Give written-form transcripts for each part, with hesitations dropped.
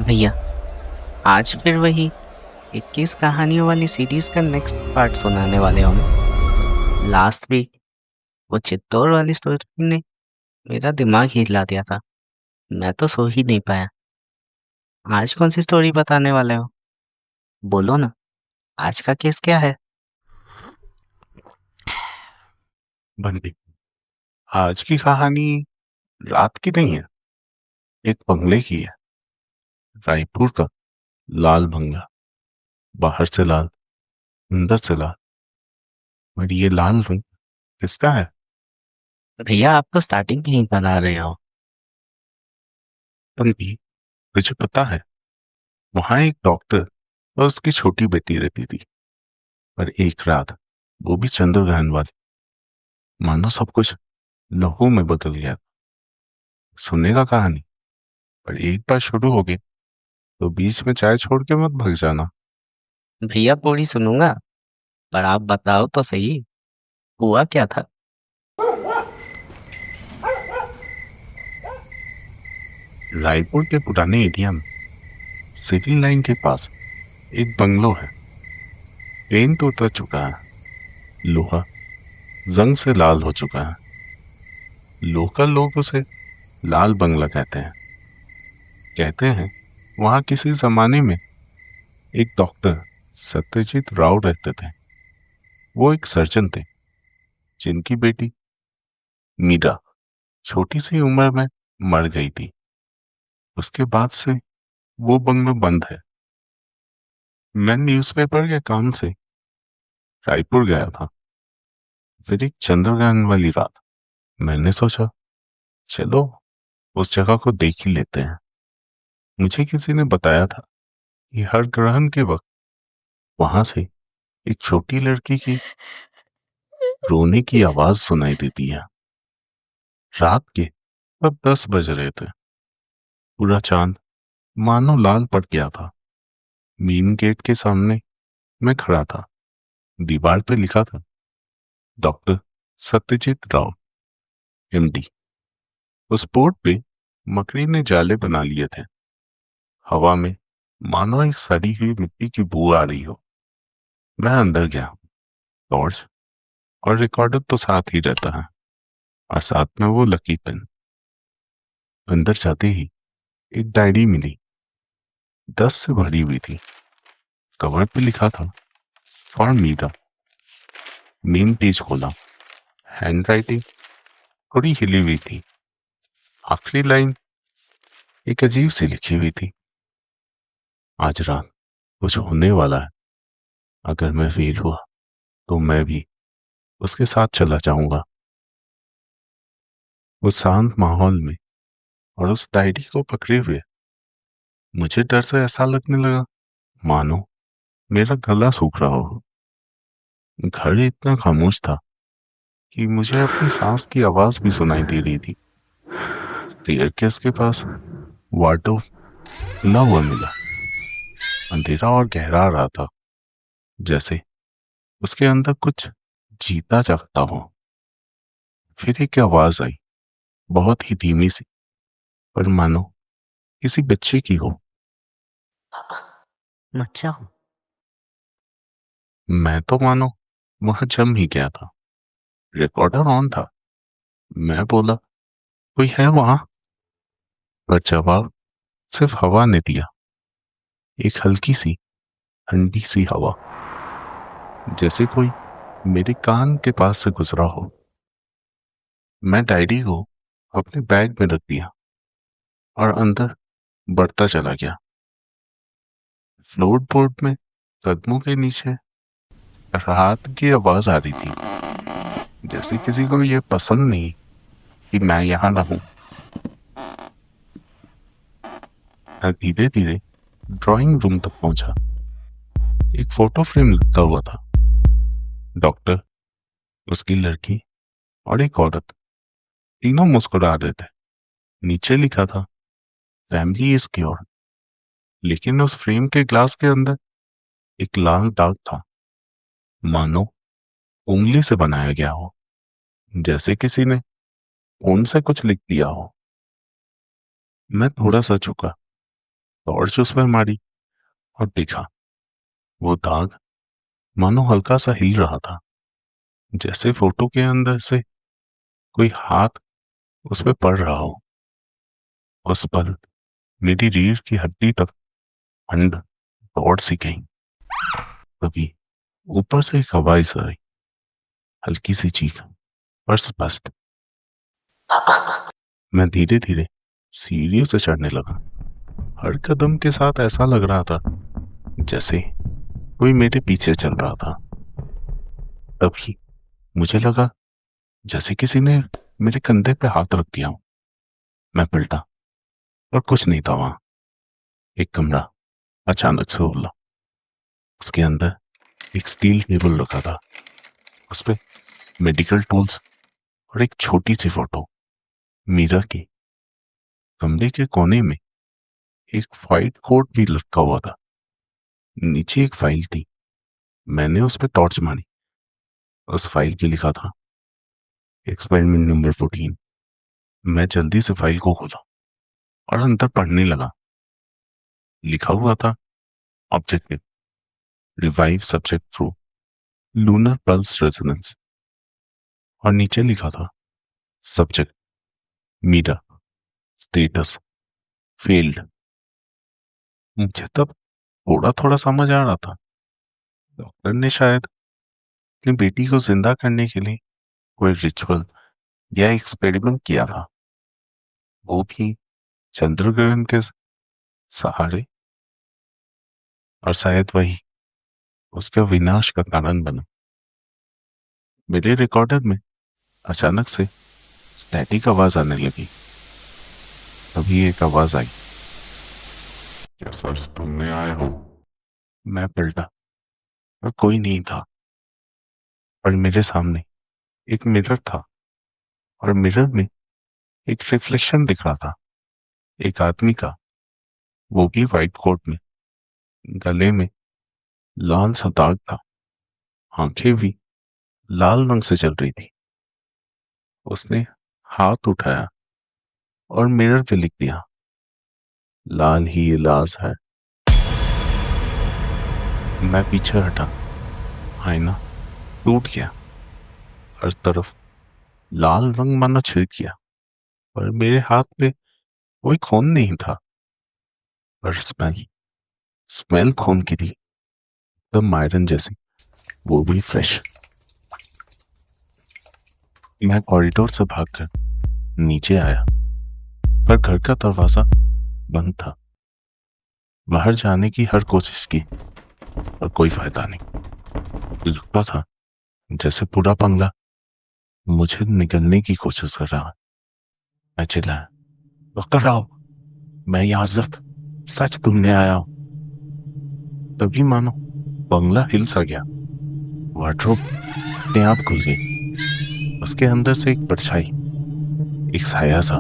भैया, आज फिर वही 21 कहानियों वाली सीरीज का नेक्स्ट पार्ट सुनाने वाले हो हमें। लास्ट वीक वो चित्तौड़ वाली स्टोरी ने मेरा दिमाग ही हिला दिया था। मैं तो सो ही नहीं पाया। आज कौन सी स्टोरी बताने वाले हो? बोलो ना, आज का केस क्या है? बंदी। आज की कहानी रात की नहीं है, एक बंगले की है। रायपुर का लाल बंगला। बाहर से लाल, अंदर से लाल। और ये लाल रंग किसका है? भैया, आप तो स्टार्टिंग में ही बता रहे हो। बंदी, तुझे पता है, वहां एक डॉक्टर और उसकी छोटी बेटी रहती थी। पर एक रात, वो भी चंद्रग्रहण वाली, मानो सब कुछ लहू में बदल गया। सुनेगा कहानी, पर एक बार शुरू हो गई तो बीच में चाय छोड़ के मत भाग जाना। भैया, पूरी सुनूंगा, पर आप बताओ तो सही, हुआ क्या था? रायपुर के पुराने एरिया में सिविल लाइन के पास एक बंगलो है। पेंट उतर चुका है, लोहा जंग से लाल हो चुका है। लोकल लोग उसे लाल बंगला कहते हैं वहां किसी जमाने में एक डॉक्टर सत्यजीत राव रहते थे। वो एक सर्जन थे, जिनकी बेटी मीरा छोटी सी उम्र में मर गई थी। उसके बाद से वो बंगला बंद है। मैं न्यूज़पेपर के काम से रायपुर गया था। फिर एक चंद्रग्रहण वाली रात मैंने सोचा, चलो उस जगह को देख ही लेते हैं। मुझे किसी ने बताया था कि हर ग्रहण के वक्त वहां से एक छोटी लड़की की रोने की आवाज सुनाई देती है। रात के तब 10 बज रहे थे। पूरा चांद मानो लाल पड़ गया था। मेन गेट के सामने मैं खड़ा था। दीवार पे लिखा था, डॉक्टर सत्यजीत राव, एमडी। उस बोर्ड पे मकड़ी ने जाले बना लिए थे। हवा में मानो एक सड़ी हुई मिट्टी की बू आ रही हो। मैं अंदर गया। टॉर्च और रिकॉर्डर तो साथ ही रहता है, और साथ में वो लकी पेन। अंदर जाते ही एक डायरी मिली, 10 से भरी हुई थी। कवर पे लिखा था, फॉर मीरा। मेन पेज खोला। हैंड राइटिंग थोड़ी हिली हुई थी। आखिरी लाइन एक अजीब सी लिखी हुई थी, आज रात कुछ होने वाला है। अगर मैं फेल हुआ तो मैं भी उसके साथ चला जाऊंगा। उस शांत माहौल में और उस डायरी को पकड़े हुए मुझे डर से ऐसा लगने लगा मानो मेरा गला सूख रहा हो। घर इतना खामोश था कि मुझे अपनी सांस की आवाज भी सुनाई दे रही थी। स्टेयरकेस के पास वार्डरोब खुला हुआ मिला। अंधेरा और गहरा रहा था, जैसे उसके अंदर कुछ जीता जागता हो। फिर एक आवाज आई, बहुत ही धीमी सी, पर मानो किसी बच्चे की हो। पापा, मत जाओ। मैं तो मानो वहां जम ही गया था। रिकॉर्डर ऑन था। मैं बोला, कोई है वहां? पर जवाब सिर्फ हवा ने दिया। एक हल्की सी ठंडी सी हवा, जैसे कोई मेरे कान के पास से गुजरा हो। मैं डायरी को अपने बैग में रख दिया और अंदर बढ़ता चला गया। फ्लोर बोर्ड में कदमों के नीचे राहत की आवाज आ रही थी, जैसे किसी को यह पसंद नहीं कि मैं यहां रहूं। मैं धीरे धीरे ड्राइंग रूम तक पहुंचा। एक फोटो फ्रेम लटका हुआ था। डॉक्टर, उसकी लड़की और एक औरत, तीनों मुस्कुरा रहे थे। नीचे लिखा था, फैमिली इज क्योर। लेकिन उस फ्रेम के ग्लास के अंदर एक लाल दाग था, मानो उंगली से बनाया गया हो, जैसे किसी ने खून से कुछ लिख दिया हो। मैं थोड़ा सा झुका टॉर्च उसमें मारी और देखा वो दाग मानो हल्का सा हिल रहा था, जैसे फोटो के अंदर से कोई हाथ उस पे पड़ रहा हो। उस पल मेरी रीढ़ की हड्डी तक ठंड दौड़ सी गई। तभी ऊपर से एक आवाज आई, हल्की सी चीख पर स्पष्ट। मैं धीरे धीरे सीढ़ियों से चढ़ने लगा। हर कदम के साथ ऐसा लग रहा था जैसे कोई मेरे पीछे चल रहा था। तभी मुझे लगा जैसे किसी ने मेरे कंधे पे हाथ रख दिया हो। मैं पलटा और कुछ नहीं था वहां। एक कमरा अचानक से उगला। उसके अंदर एक स्टील टेबल रखा था, उस पे मेडिकल टूल्स और एक छोटी सी फोटो मीरा की। कमरे के कोने में एक वाइट कोट भी लटका हुआ था। नीचे एक फाइल थी। मैंने उस पर टॉर्च मारी। उस फाइल पे लिखा था एक्सपेरिमेंट नंबर 14। मैं जल्दी से फाइल को खोला और अंदर पढ़ने लगा। लिखा हुआ था objective, revive subject through lunar pulse resonance. और नीचे लिखा था सब्जेक्ट मीरा, स्टेटस फेल्ड। मुझे तब थोड़ा थोड़ा समझ आ रहा था। डॉक्टर ने शायद अपनी बेटी को जिंदा करने के लिए कोई रिचुअल या एक्सपेरिमेंट किया था, वो भी चंद्र ग्रहण के सहारे। और शायद वही उसके विनाश का कारण बना। मेरे रिकॉर्डर में अचानक से स्टैटिक आवाज आने लगी। तभी एक आवाज आई, क्या सच तुमने आए हो? मैं पलटा और कोई नहीं था। पर मेरे सामने एक मिरर था और मिरर में एक रिफ्लेक्शन दिख रहा था, एक आदमी का, वो भी वाइट कोट में। गले में लाल सा दाग था, आंखें भी लाल रंग से चल रही थी। उसने हाथ उठाया और मिरर पे लिख दिया, लाल ही इलाज है। मैं पीछे हटा। आईना टूट गया। हर तरफ लाल रंग मानो छिड़क गया, पर मेरे हाथ पे कोई खून नहीं था। पर स्मेल, स्मेल खून की थी, एकदम आयरन जैसी, वो भी फ्रेश। मैं कॉरिडोर से भागकर नीचे आया, पर घर का दरवाजा बंद था। बाहर जाने की हर कोशिश की, पर कोई फायदा नहीं। लगता था जैसे पूरा बंगला मुझे निकलने की कोशिश कर रहा है। मैं चिल्लाया, डॉक्टर राव, मैं यहाँ सिर्फ सच ढूंढने आया हूँ। तभी मानो बंगला हिल सा गया। वार्डरोब अपने आप खुल गई। उसके अंदर से एक परछाई, एक साया सा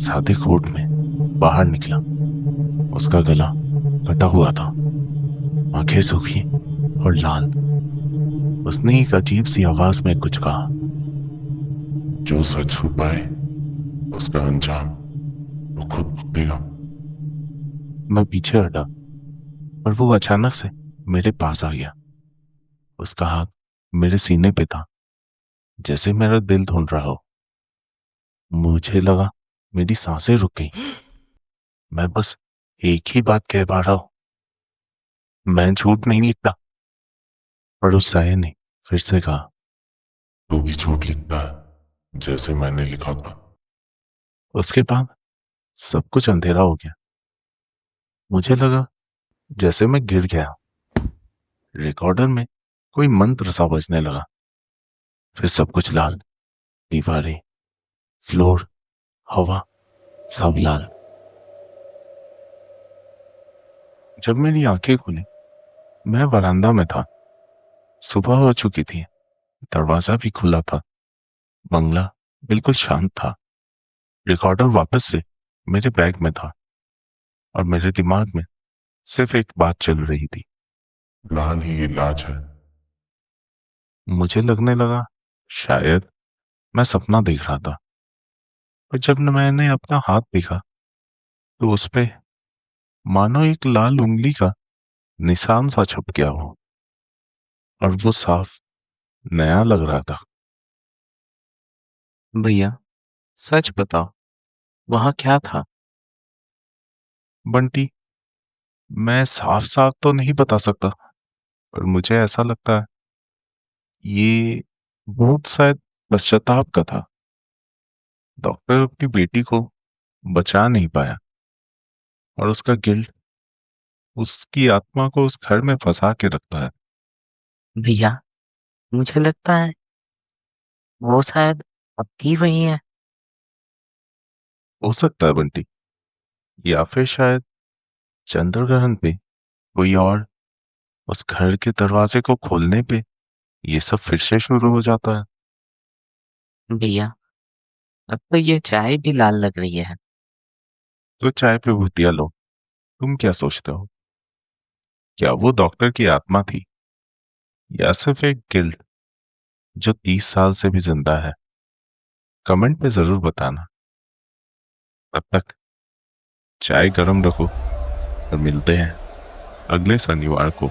सादे कोट में बाहर निकला। उसका गला कटा हुआ था, आंखें सूखी और लाल। उसने एक अजीब सी आवाज में कुछ कहा, जो सच छुपाए उसका अंजाम वो खुद भुगतेगा। मैं पीछे हटा और वो अचानक से मेरे पास आ गया। उसका हाथ मेरे सीने पे था, जैसे मेरा दिल ढूंढ रहा हो। मुझे लगा मेरी सांसें रुक गई। मैं बस एक ही बात कह पा रहा हूं, मैं झूठ नहीं लिखता। पर उस साये ने फिर से कहा, तू भी झूठ लिखता है जैसे मैंने लिखा था। उसके बाद सब कुछ अंधेरा हो गया। मुझे लगा जैसे मैं गिर गया। रिकॉर्डर में कोई मंत्र सा बजने लगा। फिर सब कुछ लाल, दीवारें, फ्लोर, हवा, सब लाल। जब मेरी आंखें खुली, मैं वरांदा में था। सुबह हो चुकी थी, दरवाजा भी खुला था। बंगला बिल्कुल शांत था। रिकॉर्डर वापस से मेरे बैग में था और मेरे दिमाग में सिर्फ एक बात चल रही थी, लाल ही इलाज है। मुझे लगने लगा शायद मैं सपना देख रहा था। पर जब मैंने अपना हाथ देखा तो उस पे मानो एक लाल उंगली का निशान सा छप गया हो, और वो साफ नया लग रहा था। भैया, सच बताओ, वहां क्या था? बंटी, मैं साफ साफ तो नहीं बता सकता, पर मुझे ऐसा लगता है ये भूत शायद पश्चाताप का था। डॉक्टर अपनी बेटी को बचा नहीं पाया, और उसका गिल्ट उसकी आत्मा को उस घर में फंसा के रखता है। भैया, मुझे लगता है वो शायद अब भी वही है। हो सकता है बंटी, या फिर शायद चंद्र ग्रहण पे कोई और उस घर के दरवाजे को खोलने पे ये सब फिर से शुरू हो जाता है। भैया, अब तो ये चाय भी लाल लग रही है। तो चाय पे भूतिया लो, तुम क्या सोचते हो? क्या वो डॉक्टर की आत्मा थी, या सिर्फ एक गिल्ड जो 30 साल से भी जिंदा है? कमेंट पे जरूर बताना। तब तक चाय गरम रखो, और मिलते हैं अगले शनिवार को।